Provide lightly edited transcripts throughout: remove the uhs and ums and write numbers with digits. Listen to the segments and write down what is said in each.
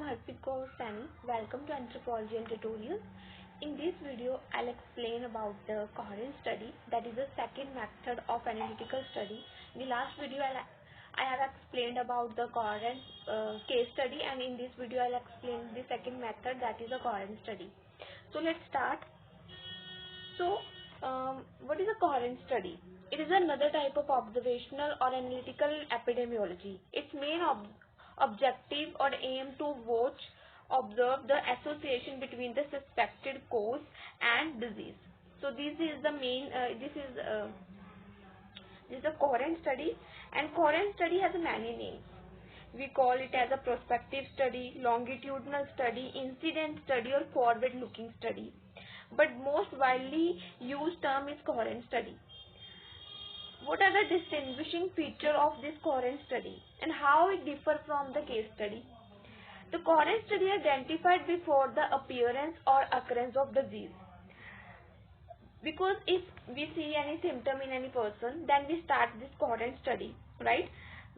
Harpreet Kaur Sani. Welcome to Anthropology and Tutorials. In this video, I'll explain about the coherent study, that is the second method of analytical study. In the last video, I have explained about the coherent case study, and in this video, I'll explain the second method, that is a coherent study. So let's start. So, what is a coherent study? It is another type of observational or analytical epidemiology. Its main objective or aim to observe the association between the suspected cause and disease. So this is the main. This is a coherent study, and coherent study has many names. We call it as a prospective study, longitudinal study, incident study, or forward-looking study. But most widely used term is coherent study. What are the distinguishing features of this coherent study and how it differs from the case study? The coherent study identified before the appearance or occurrence of disease. Because if we see any symptom in any person, then we start this coherent study, right?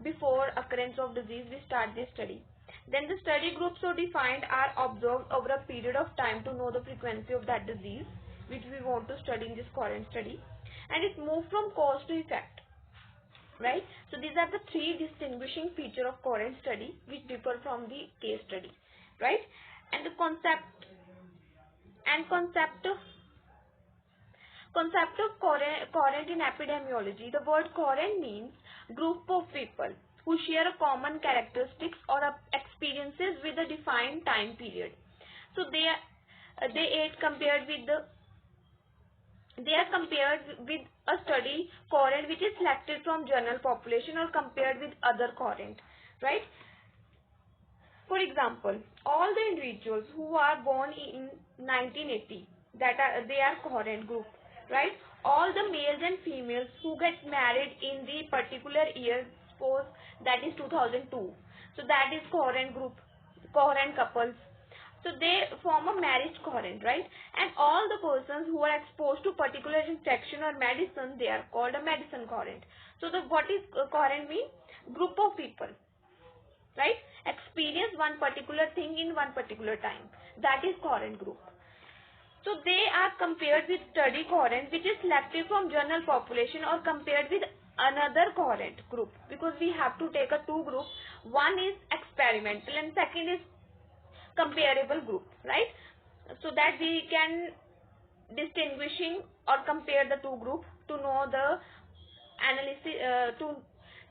Before occurrence of disease, we start this study. Then the study groups so defined are observed over a period of time to know the frequency of that disease, which we want to study in this coherent study. And it moves from cause to effect, right? So these are the three distinguishing features of coherent study which differ from the case study, right? And the concept of coherent in epidemiology. The word coherent means group of people who share a common characteristics or experiences with a defined time period. So they are compared with a study coherent which is selected from general population or compared with other coherent, right? For example, all the individuals who are born in 1980, they are coherent group, right? All the males and females who get married in the particular year, suppose that is 2002, so that is coherent group, coherent couples. So they form a marriage coherent, right? And all the persons who are exposed to particular infection or medicine, they are called a medicine coherent. So what is coherent mean? Group of people, right? Experience one particular thing in one particular time. That is coherent group. So they are compared with study coherent which is selected from general population or compared with another coherent group, because we have to take a two group. One is experimental and second is comparable group, right? So that we can distinguishing or compare the two groups to know the analysis, to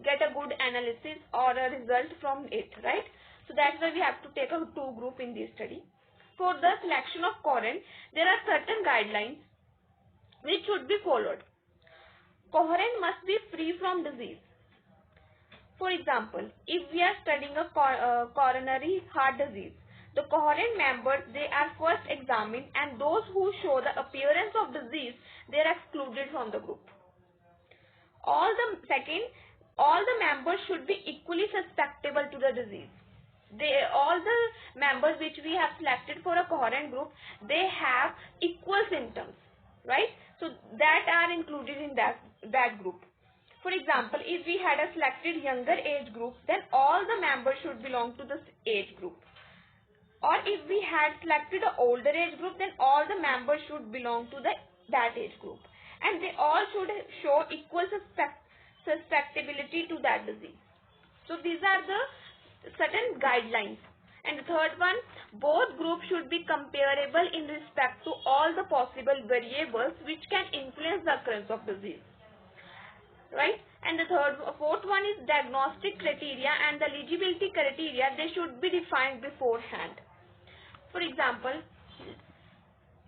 get a good analysis or a result from it, right? So that's why we have to take a two group in this study. For the selection of coherent, there are certain guidelines which should be followed. Coherent must be free from disease. For example, if we are studying a coronary heart disease, the coherent members, they are first examined, and those who show the appearance of disease, they are excluded from the group. All the members should be equally susceptible to the disease. All the members which we have selected for a coherent group, they have equal symptoms, right? So that are included in that group. For example, if we had a selected younger age group, then all the members should belong to this age group. Or if we had selected an older age group, then all the members should belong to that age group. And they all should show equal susceptibility to that disease. So these are the certain guidelines. And the third one, both groups should be comparable in respect to all the possible variables which can influence the occurrence of disease, right? And the fourth one is diagnostic criteria and the eligibility criteria. They should be defined beforehand. For example,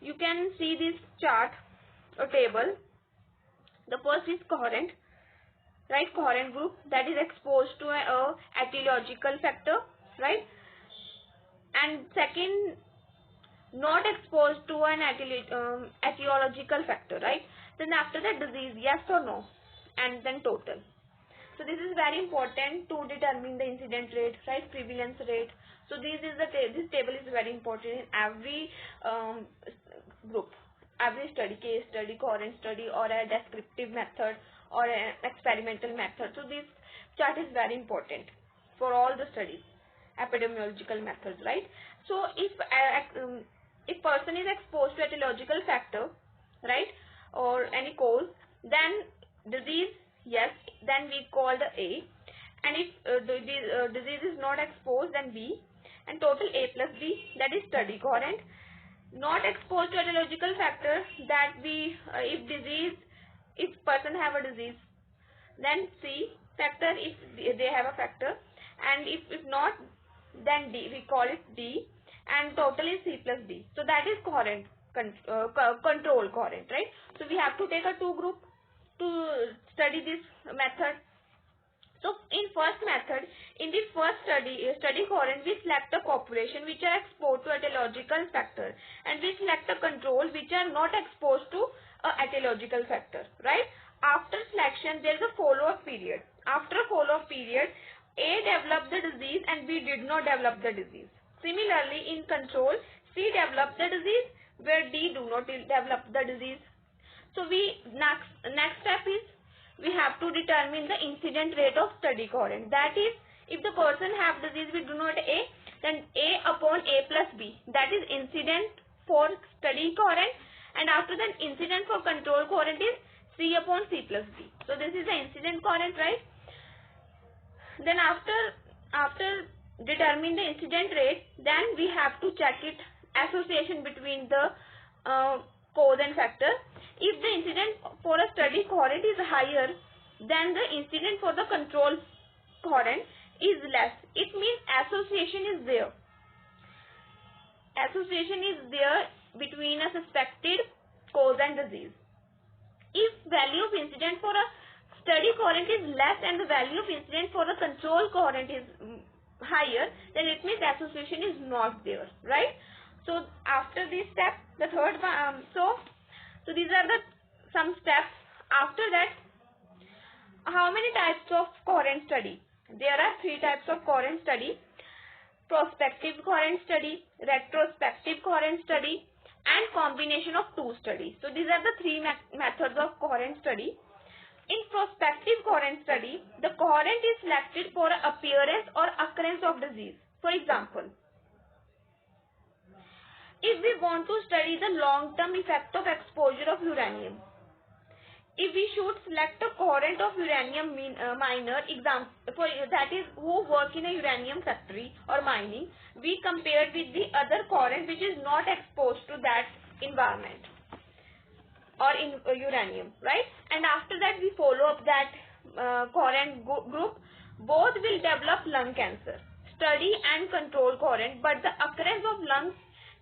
you can see this chart or table. The first is coherent, right? Coherent group that is exposed to a etiological factor, right? And second, not exposed to an etiological factor, right? Then after that, disease, yes or no, and then total. So this is very important to determine the incident rate, right? Prevalence rate. So this table is very important in every group, every study, case study, coherent study, or a descriptive method, or an experimental method. So this chart is very important for all the studies. epidemiological methods, right? So if person is exposed to etiological factor, right, or any cause, then disease, yes, then we call the A. And if the disease is not exposed, then B. And total A plus B, that is study coherent. Not exposed to etiological factor, that we if person have a disease, then C factor if they have a factor, and if not, then D, we call it D, and total is C plus D. So that is coherent, control coherent, right? So we have to take a two group to study this method. So in first method, in the first study coherent, we select a population which are exposed to etiological factor, and we select a control which are not exposed to a etiological factor, right? After selection, there is a follow-up period. After follow-up period, A developed the disease and B did not develop the disease. Similarly, in control, C developed the disease where D do not develop the disease. So next step is we have to determine the incident rate of study coherent. That is, if the person have disease we do not A, then A upon A plus B. That is incident for study coherent, and after that incident for control coherent is C upon C plus B. So this is the incident coherent, right? Then after determining the incident rate, then we have to check it association between the cause and factor. If the incident for a study coherent is higher, then the incident for the control coherent is less. It means association is there. Association is there between a suspected cause and disease. If value of incident for a study coherent is less and the value of incident for the control coherent is higher, then it means association is not there, right? So after this step, the third one, so these are the some steps. After that, how many types of coherent study? There are three types of coherent study: prospective coherent study, retrospective coherent study, and combination of two studies. So these are the three methods of coherent study. In prospective coherent study, the coherent is selected for appearance or occurrence of disease. For example, if we want to study the long-term effect of exposure of uranium, if we should select a coherent of uranium miner, example, that is who work in a uranium factory or mining, we compare with the other coherent which is not exposed to that environment or in uranium, right? And after that we follow up that coherent group. Both will develop lung cancer, study and control coherent, but the occurrence of lung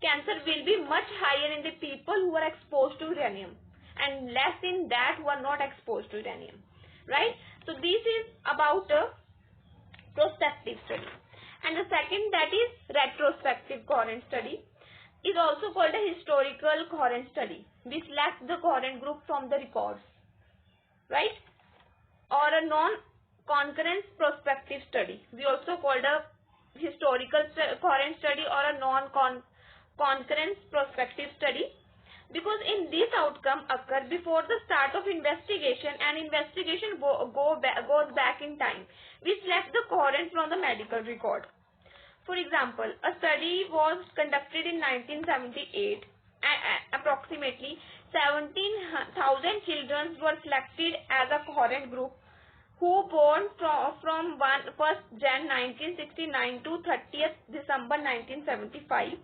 cancer will be much higher in the people who are exposed to uranium and less in that who are not exposed to uranium, right? So this is about a prospective study. And the second, that is retrospective coherent study, is also called a historical coherent study. We select the coherent group from the records, right? Or a non-concurrence prospective study. We also called a historical coherent study or a non-concurrence prospective study, because in this outcome occur before the start of investigation, and investigation goes back in time. We select the coherent from the medical record. For example, a study was conducted in 1978. Approximately 17,000 children were selected as a coherent group who born from 1st Jan 1969 to 30th December 1975.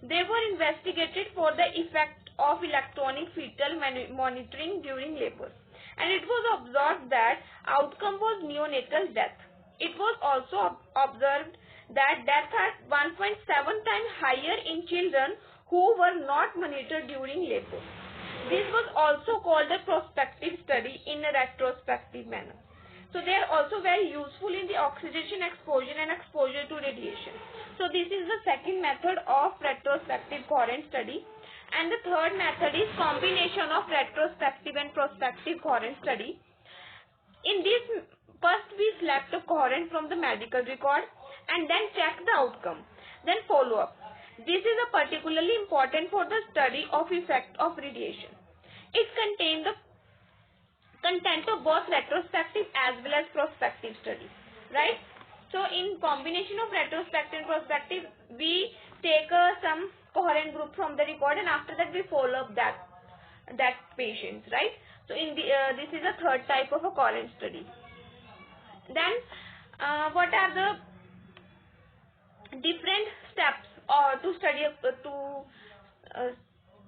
They were investigated for the effect of electronic fetal monitoring during labor, and it was observed that outcome was neonatal death. It was also observed that death are 1.7 times higher in children who were not monitored during labor. This was also called a prospective study in a retrospective manner. So they are also very useful in the oxidation exposure and exposure to radiation. So this is the second method of retrospective coherent study. And the third method is combination of retrospective and prospective coherent study. In this, first we select a coherent from the medical record and then check the outcome, then follow up. This is a particularly important for the study of effect of radiation. It contains the content of both retrospective as well as prospective studies, right? So in combination of retrospective and prospective, we take some coherent group from the record, and after that we follow up that patients, right? So in the this is a third type of a coherent study. Then what are the different steps to study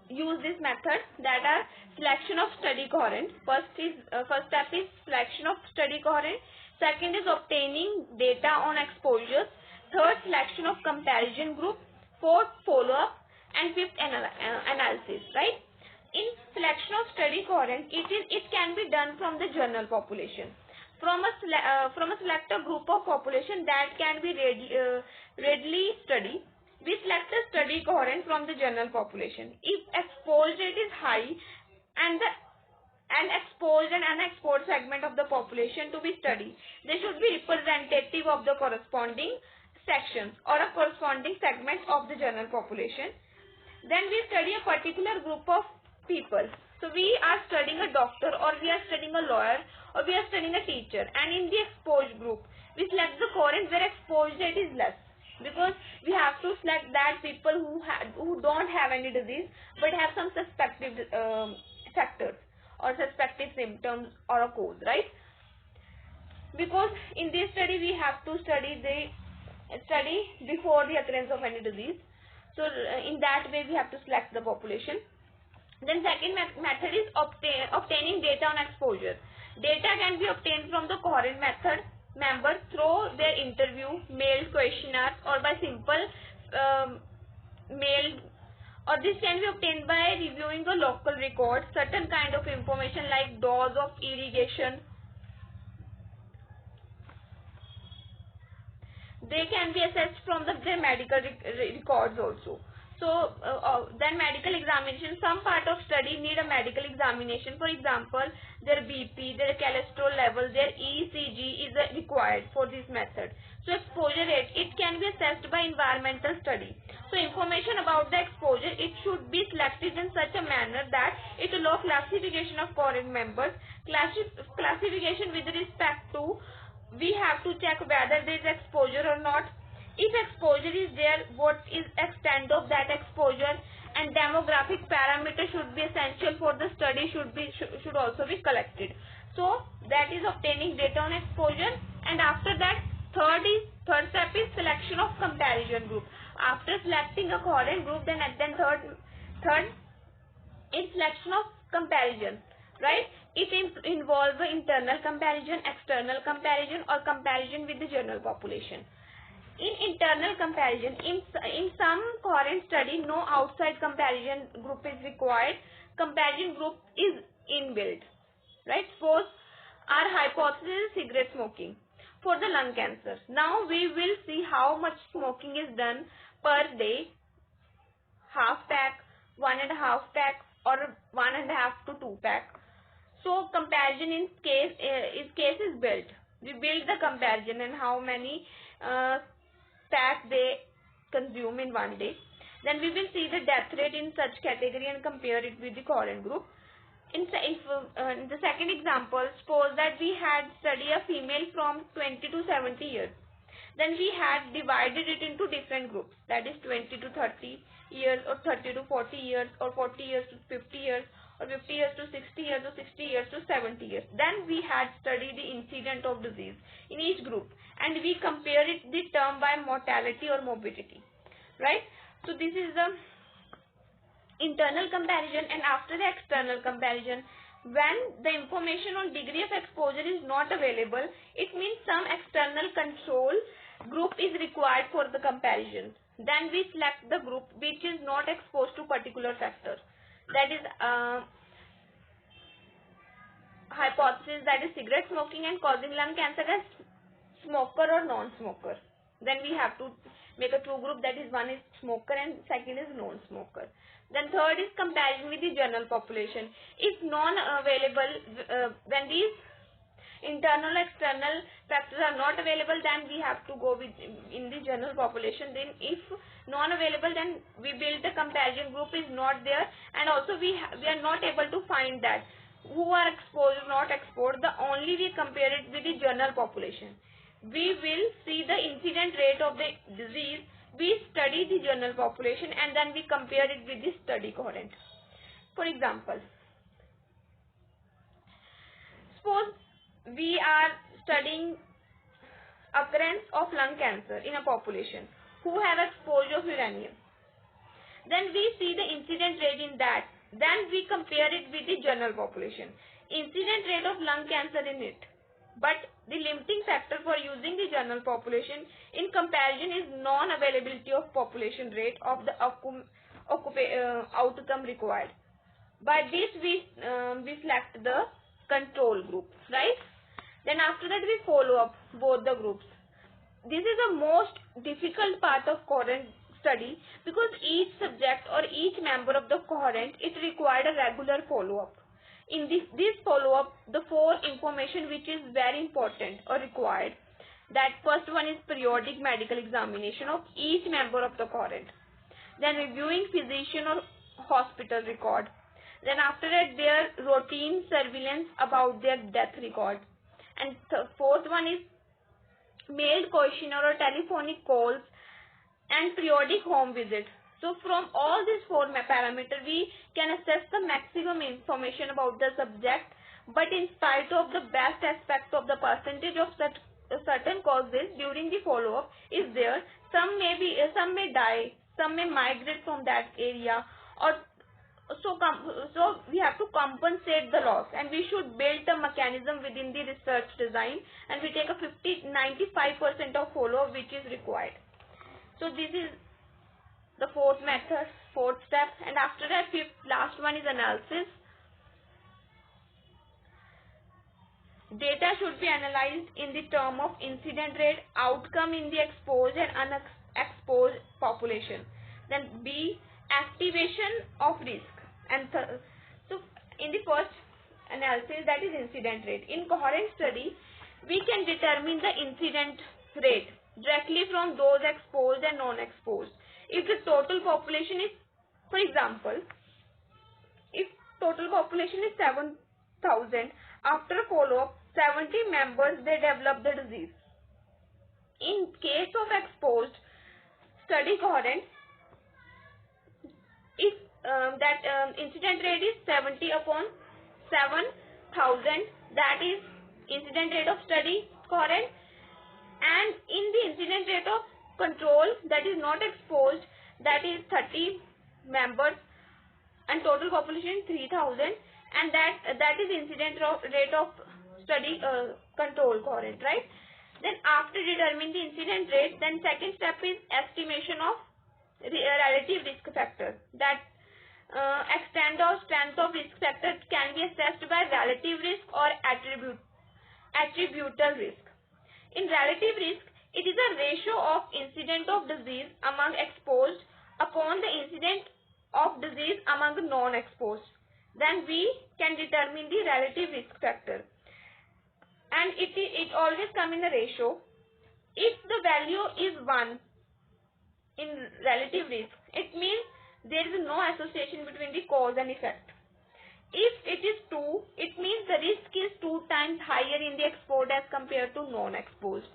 use this method? That are selection of study coherent. First step is selection of study coherent. Second is obtaining data on exposures. Third, selection of comparison group. Fourth, follow-up. And fifth, analysis, right? In selection of study coherent, it can be done from the general population. From a selected group of population that can be readily studied, we select a study coherent from the general population. If exposure rate is high and the exposed and unexposed segment of the population to be studied, they should be representative of the corresponding sections or a corresponding segment of the general population. Then we study a particular group of people. So we are studying a doctor, or we are studying a lawyer, or we are studying a teacher, and in the exposed group we select the coherent where exposure rate is less, because we have to select that people who don't have any disease but have some suspected factors or suspected symptoms or a cause, right? Because in this study we have to study before the occurrence of any disease. So in that way we have to select the population. Then second method is obtaining data on exposure. Data can be obtained from the coherent method members through their interview, mailed questionnaires, or by simple mailed, or this can be obtained by reviewing the local records, certain kind of information like dose of irrigation. They can be assessed from their medical records also. So then medical examination, some part of study need a medical examination. For example, their BP, their cholesterol level, their ECG is required for this method. So exposure rate, it can be assessed by environmental study. So information about the exposure, it should be selected in such a manner that it allows classification of coherent members. Classification with respect to, we have to check whether there is exposure or not. If exposure is there, what is extent of that exposure, and demographic parameters should be essential for the study, should also be collected. So that is obtaining data on exposure. And after that, third step is selection of comparison group. After selecting a coherent group, then third is selection of comparison, right? It involves internal comparison, external comparison, or comparison with the general population. In internal comparison, in some coherent study, no outside comparison group is required. Comparison group is inbuilt, right? Suppose our hypothesis is cigarette smoking for the lung cancer. Now we will see how much smoking is done per day, half pack, 1.5 pack, or 1.5 to 2 pack. So comparison in case is built. We build the comparison and how many pack they consume in one day. Then we will see the death rate in such category and compare it with the coherent group. In the second example, suppose that we had studied a female from 20 to 70 years. Then we had divided it into different groups, that is 20 to 30 years, or 30 to 40 years, or 40 years to 50 years, or 50 years to 60 years, or 60 years to 70 years. Then we had studied the incidence of disease in each group, and we compared it the term by mortality or morbidity, right? So this is the internal comparison. And after the external comparison, when the information on degree of exposure is not available, it means some external control group is required for the comparison. Then we select the group which is not exposed to particular factor. That is hypothesis, that is cigarette smoking and causing lung cancer as smoker or non-smoker. Then we have to make a two group, that is one is smoker and second is non-smoker. Then third is comparison with the general population. If non-available, when these internal external factors are not available, then we have to go with in the general population. Then if non-available, then we build the comparison group is not there, and also we are not able to find that who are exposed or not exposed. The only we compare it with the general population. we will see the incident rate of the disease. We study the general population and then we compare it with the study cohort. For example, suppose we are studying occurrence of lung cancer in a population who have exposure of uranium. Then we see the incident rate in that. Then we compare it with the general population. Incident rate of lung cancer in it. But the limiting factor for using the general population in comparison is non-availability of population rate of the outcome required. By this we select the control group, right? Then after that we follow up both the groups. This is the most difficult part of cohort study because each subject or each member of the cohort, it required a regular follow-up. In this follow-up, the 4 information which is very important or required. That first one is periodic medical examination of each member of the cohort. Then reviewing physician or hospital record. Then after that their routine surveillance about their death record. And fourth one is mailed questionnaire or telephonic calls and periodic home visits. So from all these 4 parameters, we can assess the maximum information about the subject, but in spite of the best aspect of the percentage of certain causes during the follow-up is there. Some may die, some may migrate from that area, or so we have to compensate the loss, and we should build a mechanism within the research design, and we take a 95% of follow-up which is required. So this is the 4th method, 4th step, and after that last one is analysis. Data should be analyzed in the term of incident rate, outcome in the exposed and unexposed population. Then B, activation of risk. And so in the first analysis, that is incident rate. In cohort study, we can determine the incident rate directly from those exposed and non-exposed. If the total population is, for example, if total population is 7,000, after a follow-up, 70 members, they develop the disease. In case of exposed study cohort, if that incident rate is 70 upon 7,000, that is incident rate of study cohort, and in the incident rate of control, that is not exposed, that is 30 members and total population 3,000, and that is incident rate of study control cohort, right? Then after determining the incident rate, then second step is estimation of relative risk factor. That extent or strength of risk factor can be assessed by relative risk or attributable risk. In relative risk, it is a ratio of incident of disease among exposed upon the incident of disease among non-exposed. Then we can determine the relative risk factor. And it always comes in a ratio. If the value is 1 in relative risk, it means there is no association between the cause and effect. If it is 2, it means the risk is 2 times higher in the exposed as compared to non-exposed.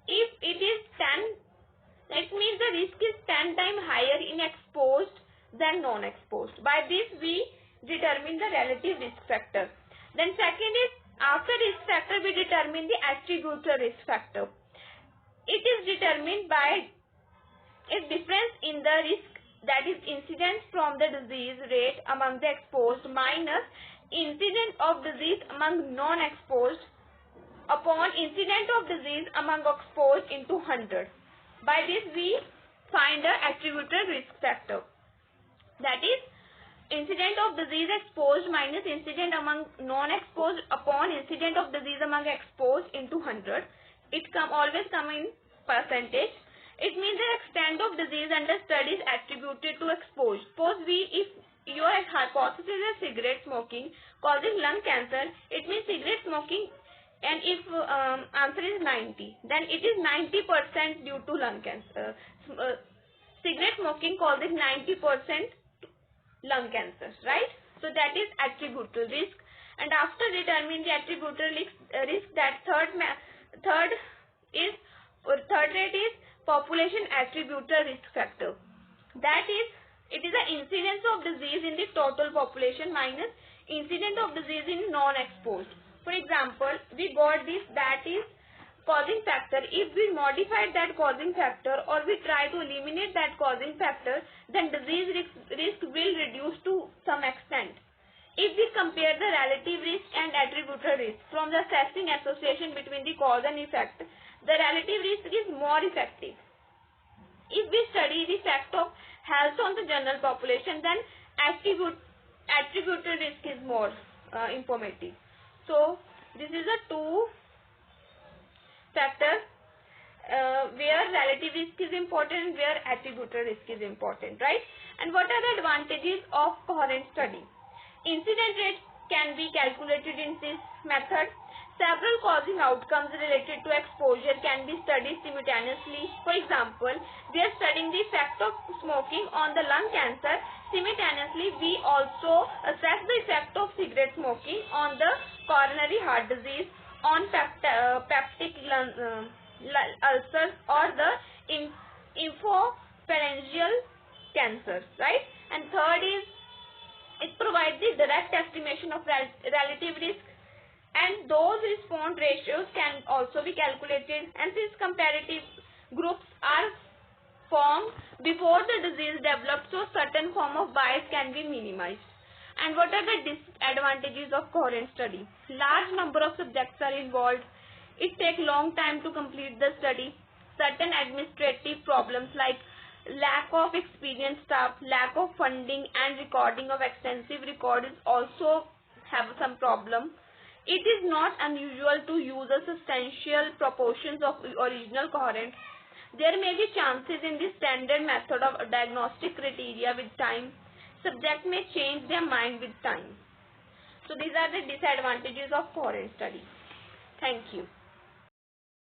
If it is 10, that means the risk is 10 times higher in exposed than non-exposed. By this we determine the relative risk factor. Then second is, after risk factor we determine the attributable risk factor. It is determined by a difference in the risk, that is incidence from the disease rate among the exposed minus incidence of disease among non-exposed upon incident of disease among exposed into 100. By this we find the attributable risk factor. That is incident of disease exposed minus incident among non-exposed upon incident of disease among exposed into 100. It always come in percentage. It means the extent of disease under study is attributed to exposure. Suppose if your hypothesis is cigarette smoking causes lung cancer, it means cigarette smoking, and if answer is 90, then it is 90% due to lung cancer. Cigarette smoking causes 90% lung cancer, right? So that is attributable risk. And after determining the attributable risk, that third third rate is population attributor risk factor. That is, it is the incidence of disease in the total population minus incidence of disease in non-exposed. For example, we got this, that is causing factor. If we modify that causing factor or we try to eliminate that causing factor, then disease risk will reduce to some extent. If we compare the relative risk and attributor risk from the assessing association between the cause and effect, the relative risk is more effective. If we study the effect of health on the general population, then attributor risk is more informative. So this is a two factors where relative risk is important, where attributor risk is important, right? And what are the advantages of coherent study? Incidence rate can be calculated in this method. Several causing outcomes related to exposure can be studied simultaneously. For example, we are studying the effect of smoking on the lung cancer. Simultaneously, we also assess the effect of cigarette smoking on the coronary heart disease, on peptic ulcers, or the infopharyngeal cancers, right? And third is, it provides the direct estimation of relative risk, and those response ratios can also be calculated, and since comparative groups are formed before the disease develops, so certain form of bias can be minimized. And what are the disadvantages of coherent study? Large number of subjects are involved. It takes long time to complete the study. Certain administrative problems like lack of experienced staff, lack of funding, and recording of extensive records also have some problem. It is not unusual to use a substantial proportions of original coherent. There may be chances in the standard method of diagnostic criteria with time. Subject may change their mind with time. So these are the disadvantages of coherent study. Thank you.